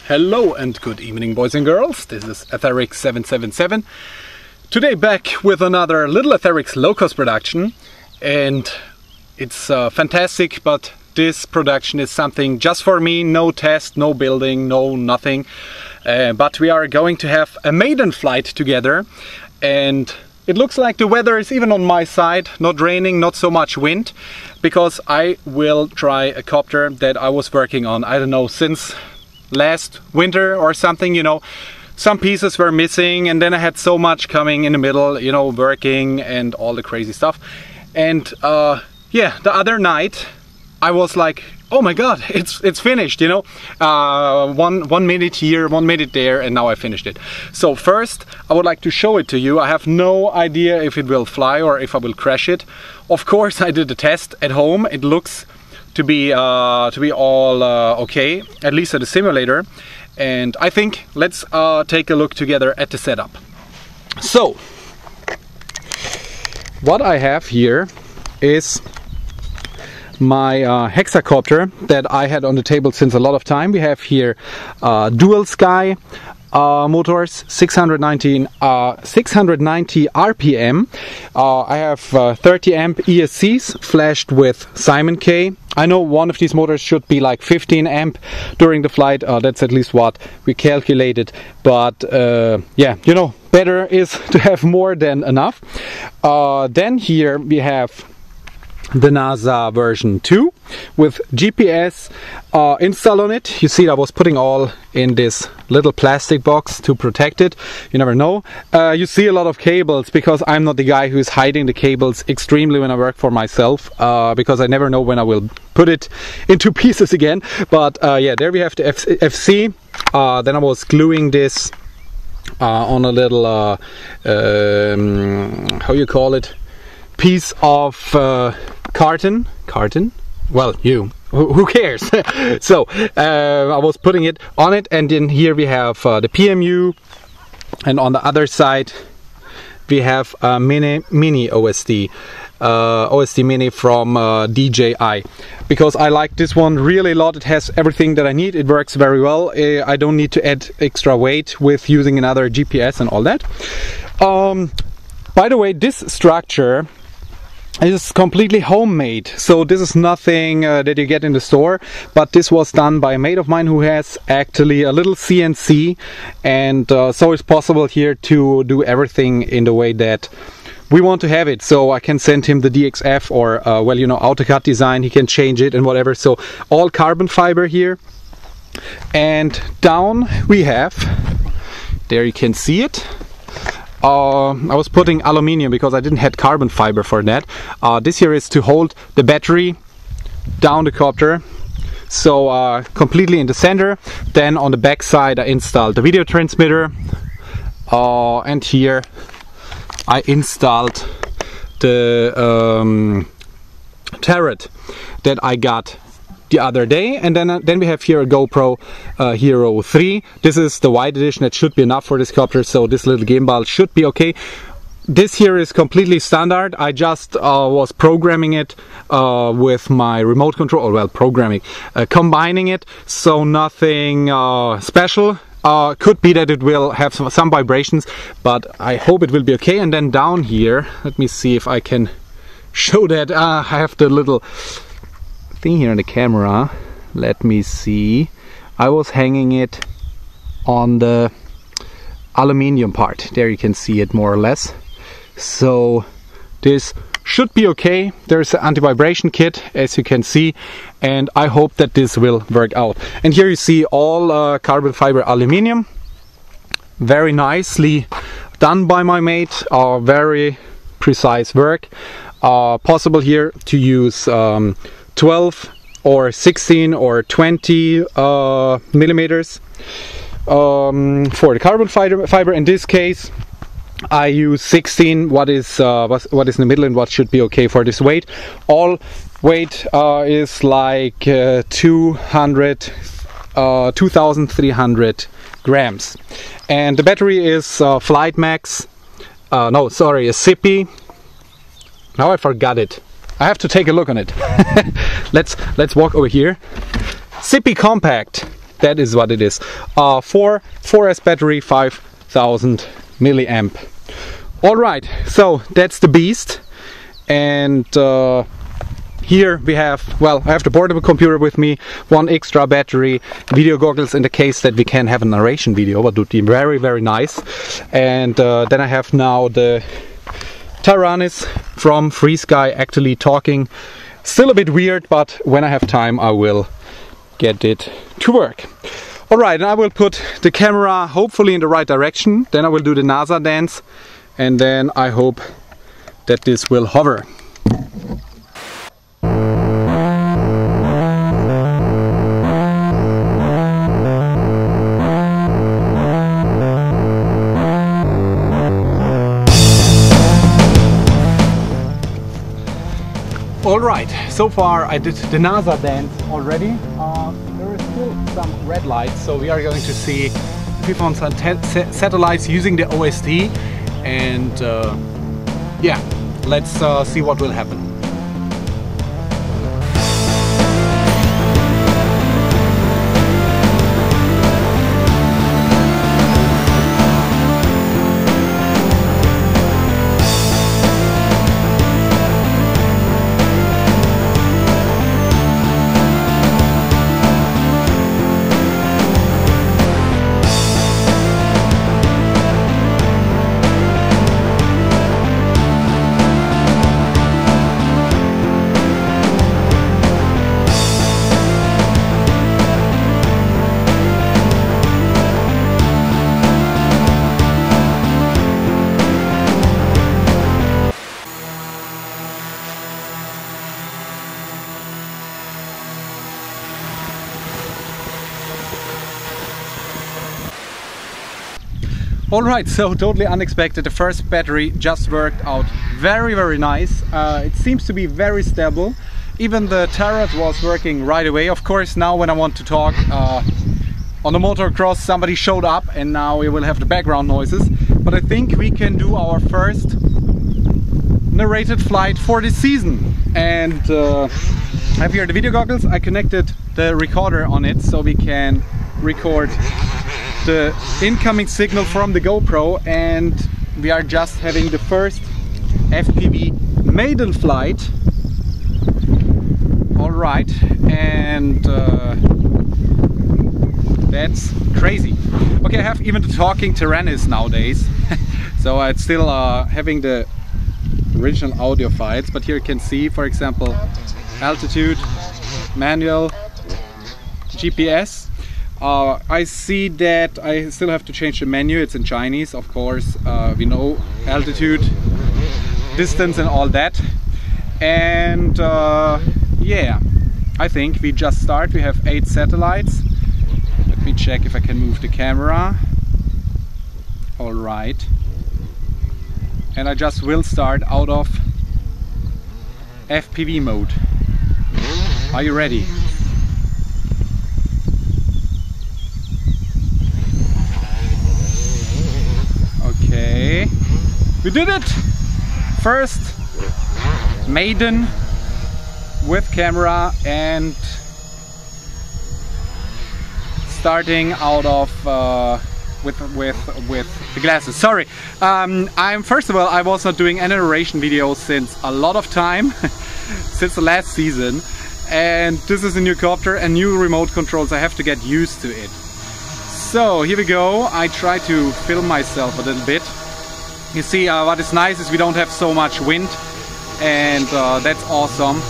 Hello and good evening, boys and girls. This is Etheric777. Today back with another Little Etheric's low-cost production, and it's fantastic, but this production is something just for me. No test, no building, no nothing. But we are going to have a maiden flight together, and it looks like the weather is even on my side, not raining, not so much wind, because I will try a copter that I was working on, I don't know, since last winter or something, you know. Some pieces were missing, and then I had so much coming in the middle, you know, working and all the crazy stuff. And yeah, the other night I was like, oh my god, it's finished, you know. One minute here, 1 minute there, and now I finished it. So first I would like to show it to you. I have no idea if it will fly or if I will crash it. Of course I did a test at home. It looks to be all okay, at least at the simulator. And I think let's take a look together at the setup. So what I have here is my Hexacopter that I had on the table since a lot of time. We have here dual sky motors, 690 RPM. I have 30 amp ESCs flashed with Simon K. I know one of these motors should be like 15 amp during the flight. That's at least what we calculated. But yeah, you know, better is to have more than enough. Then here we have the NASA version 2 with GPS install on it. You see, I was putting all in this little plastic box to protect it. You never know. You see a lot of cables, because I'm not the guy who is hiding the cables extremely when I work for myself, because I never know when I will put it into pieces again. But yeah, there we have the FC. Then I was gluing this on a little how you call it, piece of carton. Well, who cares? So I was putting it on it, and then here we have the PMU, and on the other side we have a mini OSD mini from DJI, because I like this one really a lot. It has everything that I need. It works very well. I don't need to add extra weight with using another GPS and all that. By the way, this structure is completely homemade, so this is nothing that you get in the store, but this was done by a mate of mine who has actually a little CNC, and so it's possible here to do everything in the way that we want to have it. So I can send him the DXF or well, you know, AutoCAD design. He can change it and whatever. So all carbon fiber here, and down we have, there you can see it, I was putting aluminium because I didn't have carbon fiber for that. This here is to hold the battery down the copter, so completely in the center. Then on the back side I installed the video transmitter, and here I installed the turret that I got the other day. And then we have here a GoPro Hero 3. This is the wide edition. That should be enough for this copter, so this little gimbal should be okay. This here is completely standard. I just was programming it with my remote control, or well, combining it, so nothing special. Could be that it will have some vibrations, but I hope it will be okay. And then down here, let me see if I can show that. I have the little thing here in the camera. Let me see. I was hanging it on the aluminium part. There you can see it more or less. So this should be okay. There's an anti-vibration kit, as you can see, and I hope that this will work out. And here you see all carbon fiber aluminium, very nicely done by my mate. Very precise work. Possible here to use 12 or 16 or 20 millimeters for the carbon fiber. In this case I use 16, what is in the middle and what should be okay for this weight. All weight is like 2,300 grams, and the battery is Flight Max, no, sorry, a Zippy. Now I forgot it. I have to take a look on it. Let's walk over here. Zippy Compact. that is what it is. 4S battery, 5000 milliamp. Alright, so that's the beast. And here we have, well, I have the portable computer with me, one extra battery, video goggles in the case that we can have a narration video, what would be very, very nice. And then I have now the Taranis from Free Sky actually talking. Still a bit weird, but when I have time I will get it to work. Alright, and I will put the camera hopefully in the right direction, then I will do the NASA dance, and then I hope that this will hover. Alright, so far I did the NASA dance already. There is still some red lights, so we are going to see if we found some satellites using the OSD, and yeah, let's see what will happen. Alright, so totally unexpected. The first battery just worked out very, very nice. It seems to be very stable. Even the turret was working right away. Of course, now when I want to talk on the motocross, somebody showed up and now we will have the background noises. But I think we can do our first narrated flight for this season. And I have here the video goggles. I connected the recorder on it so we can record the incoming signal from the GoPro, and we are just having the first FPV maiden flight. Alright, and that's crazy. Okay, I have even the talking Taranis nowadays, so it's still having the original audio files, but here you can see, for example, altitude, manual, GPS. I see that I still have to change the menu. It's in Chinese, of course. We know altitude, distance and all that. And yeah, I think we just start. We have 8 satellites. Let me check if I can move the camera. Alright. And I just will start out of FPV mode. Are you ready? Okay, we did it! First Maiden with camera and starting out of with the glasses. Sorry, first of all, I was not doing any narration videos since a lot of time, since the last season, and this is a new copter and new remote controls. I have to get used to it. So here we go. I try to film myself a little bit. You see, what is nice is we don't have so much wind, and that's awesome.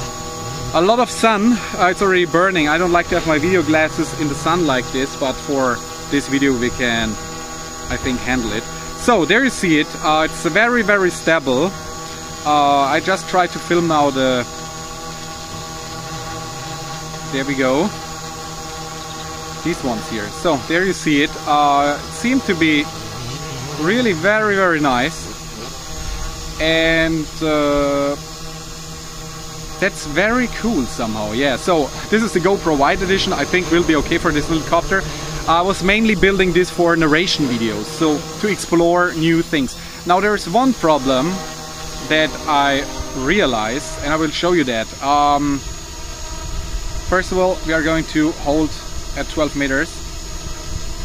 A lot of sun. It's already burning. I don't like to have my video glasses in the sun like this, but for this video we can, I think, handle it. So there you see it. It's very, very stable. I just try to film now the... There we go. These ones here. So there you see it. It seemed to be really very, very nice, and that's very cool somehow. Yeah, so this is the GoPro Wide Edition. I think will be okay for this little copter. I was mainly building this for narration videos, so to explore new things. Now there is one problem that I realized, and I will show you that. First of all, we are going to hold at 12 meters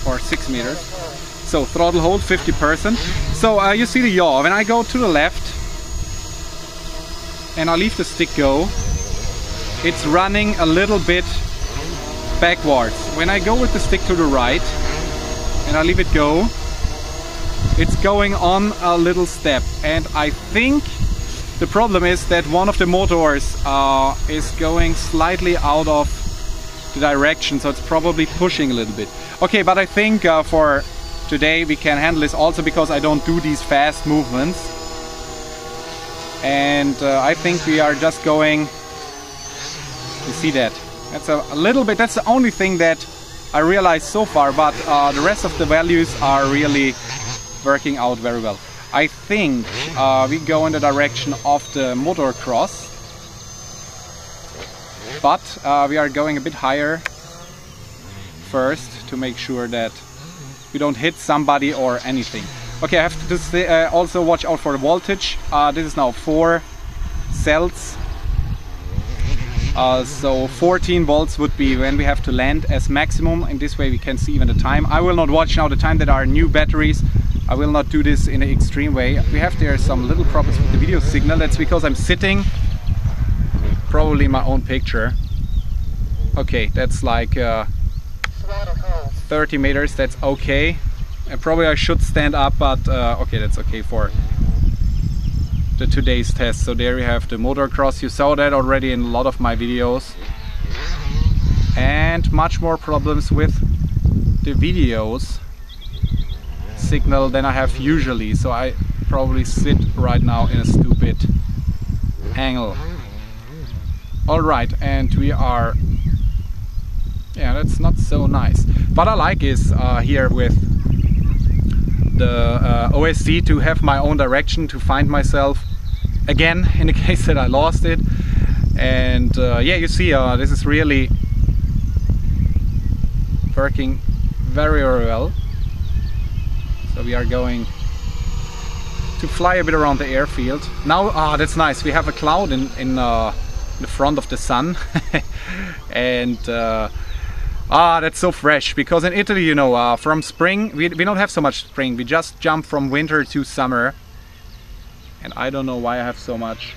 or 6 meters. So throttle hold 50%. So you see the yaw. When I go to the left and I leave the stick go, it's running a little bit backwards. When I go with the stick to the right and I leave it go, it's going on a little step. And I think the problem is that one of the motors is going slightly out of the direction, so it's probably pushing a little bit. Okay, but I think for today we can handle this also because I don't do these fast movements. And I think we are just going, you see that? That's a little bit, that's the only thing that I realized so far, but the rest of the values are really working out very well. I think we go in the direction of the motocross, but we are going a bit higher first to make sure that we don't hit somebody or anything. Okay, I have to say, also watch out for the voltage. This is now 4 cells. So 14 volts would be when we have to land as maximum. In this way we can see even the time. I will not watch now the time that are new batteries. I will not do this in an extreme way. We have there some little problems with the video signal. That's because I'm sitting probably in my own picture. Okay, that's like 30 meters, that's okay. And probably I should stand up, but okay, that's okay for the today's test. So there we have the motocross. You saw that already in a lot of my videos. And much more problems with the videos signal than I have usually, so I probably sit right now in a stupid angle. Alright, and we are, yeah, that's not so nice. What I like is here with the OSD to have my own direction, to find myself again in the case that I lost it. And yeah, you see this is really working very, very well. So we are going to fly a bit around the airfield. Now, that's nice. We have a cloud in the front of the sun. And that's so fresh. Because in Italy, you know, from spring, we don't have so much spring. We just jump from winter to summer. And I don't know why I have so much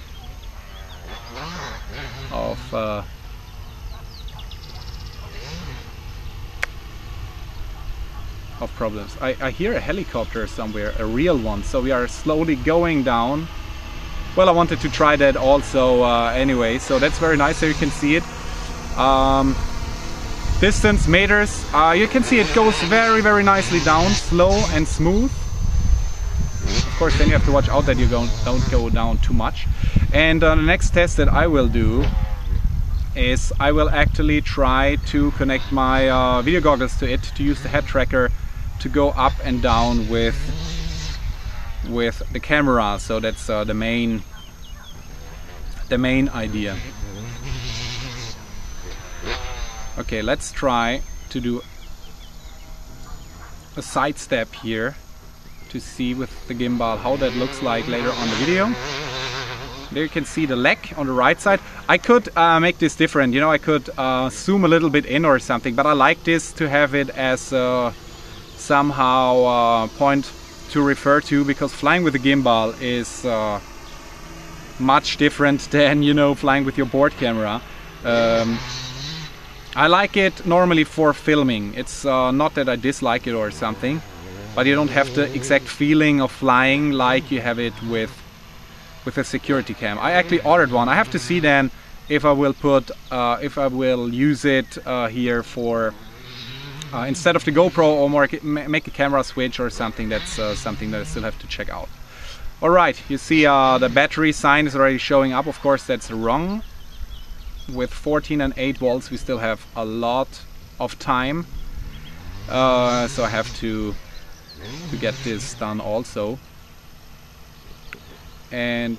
of problems. I hear a helicopter somewhere, a real one, so we are slowly going down. Well, I wanted to try that also anyway, so that's very nice, so you can see it. Distance meters, you can see it goes very, very nicely down, slow and smooth. Of course, then you have to watch out that you don't go down too much. And the next test that I will do is I will actually try to connect my video goggles to it, to use the head tracker to go up and down with the camera. So that's the main idea. Okay, let's try to do a side step here to see with the gimbal how that looks like later on the video. There you can see the leg on the right side. I could make this different, you know, I could zoom a little bit in or something, but I like this to have it as somehow point to refer to, because flying with a gimbal is much different than, you know, flying with your board camera. I like it normally for filming. It's not that I dislike it or something, but you don't have the exact feeling of flying like you have it with a security cam. I actually ordered one. I have to see then if I will put, if I will use it here for instead of the GoPro, or more make a camera switch or something. That's something that I still have to check out. All right, you see the battery sign is already showing up. Of course, that's wrong. With 14 and 8 volts, we still have a lot of time. So I have to get this done also. And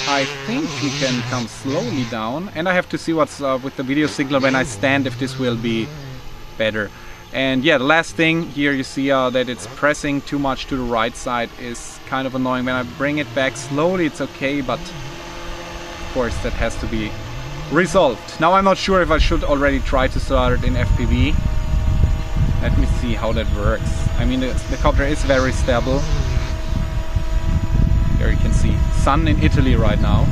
I think we can come slowly down, and I have to see what's with the video signal when I stand, if this will be better. And yeah, the last thing here, you see that it's pressing too much to the right side is kind of annoying. When I bring it back slowly, it's okay, but of course that has to be resolved. Now I'm not sure if I should already try to start it in FPV. Let me see how that works. I mean, the copter is very stable. There you can see sun in Italy right now.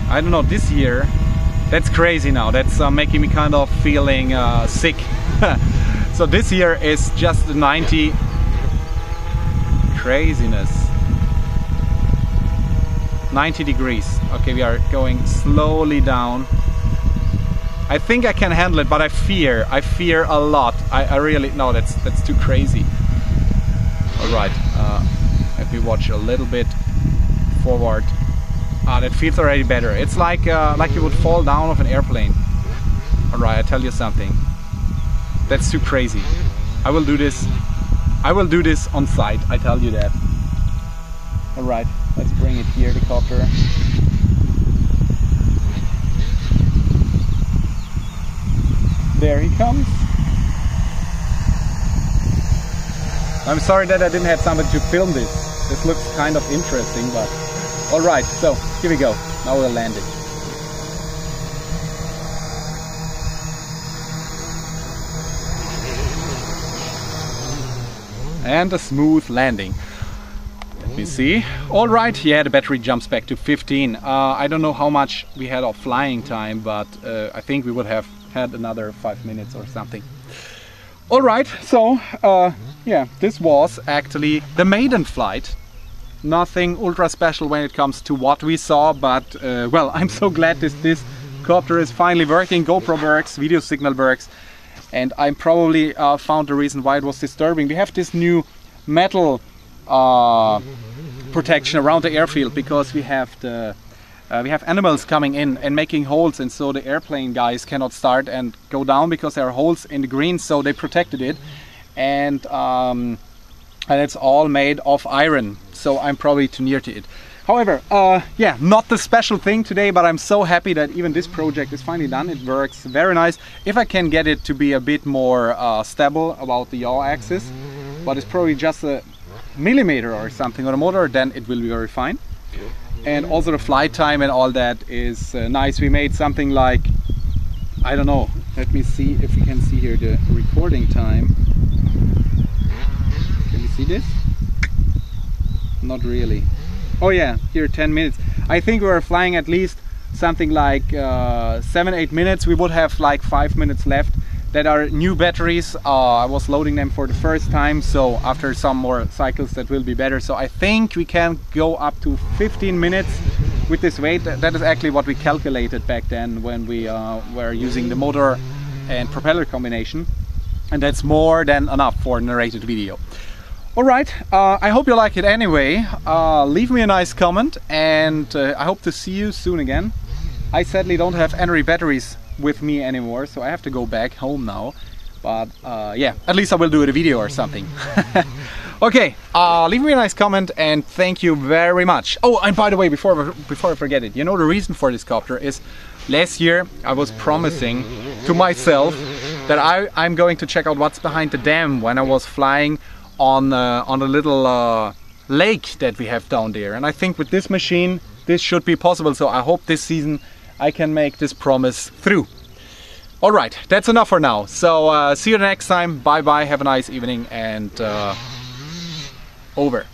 I don't know, this year, that's crazy now. That's making me kind of feeling sick. So this year is just 90. Craziness. 90 degrees. Okay, we are going slowly down. I think I can handle it, but I fear a lot. I really, no, that's too crazy. All right, let me watch a little bit forward. That feels already better. It's like you would fall down off an airplane. All right, I tell you something. That's too crazy. I will do this. I will do this on site. I tell you that. All right, let's bring it here, the copter. There he comes. I'm sorry that I didn't have somebody to film this. This looks kind of interesting, but all right. So here we go. Now we'll land it. And a smooth landing. Let me see. All right, yeah, the battery jumps back to 15. I don't know how much we had of flying time, but I think we would have had another 5 minutes or something. All right, so yeah, this was actually the maiden flight. Nothing ultra special when it comes to what we saw, but well, I'm so glad this copter is finally working. GoPro works, video signal works, and I probably found the reason why it was disturbing. We have this new metal protection around the airfield because we have animals coming in and making holes, and so the airplane guys cannot start and go down because there are holes in the green, so they protected it, and it's all made of iron, so I'm probably too near to it. However, yeah, not the special thing today, but I'm so happy that even this project is finally done. It works very nice. If I can get it to be a bit more stable about the yaw axis, but it's probably just a millimeter or something on the motor, then it will be very fine. And also the flight time and all that is nice. We made something like, I don't know, let me see if we can see here the recording time. Can you see this? Not really. Oh yeah, here 10 minutes. I think we were flying at least something like 7-8 minutes. We would have like 5 minutes left. That are new batteries. I was loading them for the first time, so after some more cycles that will be better. So I think we can go up to 15 minutes with this weight. That is actually what we calculated back then when we were using the motor and propeller combination, and that's more than enough for a narrated video. All right, I hope you like it anyway. Leave me a nice comment, and I hope to see you soon again. I sadly don't have any batteries with me anymore, so I have to go back home now, but yeah, at least I will do a video or something. Okay, leave me a nice comment, and thank you very much. Oh, and by the way, before I forget it, you know, the reason for this copter is last year I was promising to myself that I'm going to check out what's behind the dam when I was flying on a little lake that we have down there, and I think with this machine this should be possible, so I hope this season I can make this promise through. All right, that's enough for now. So see you next time. Bye bye, have a nice evening, and over.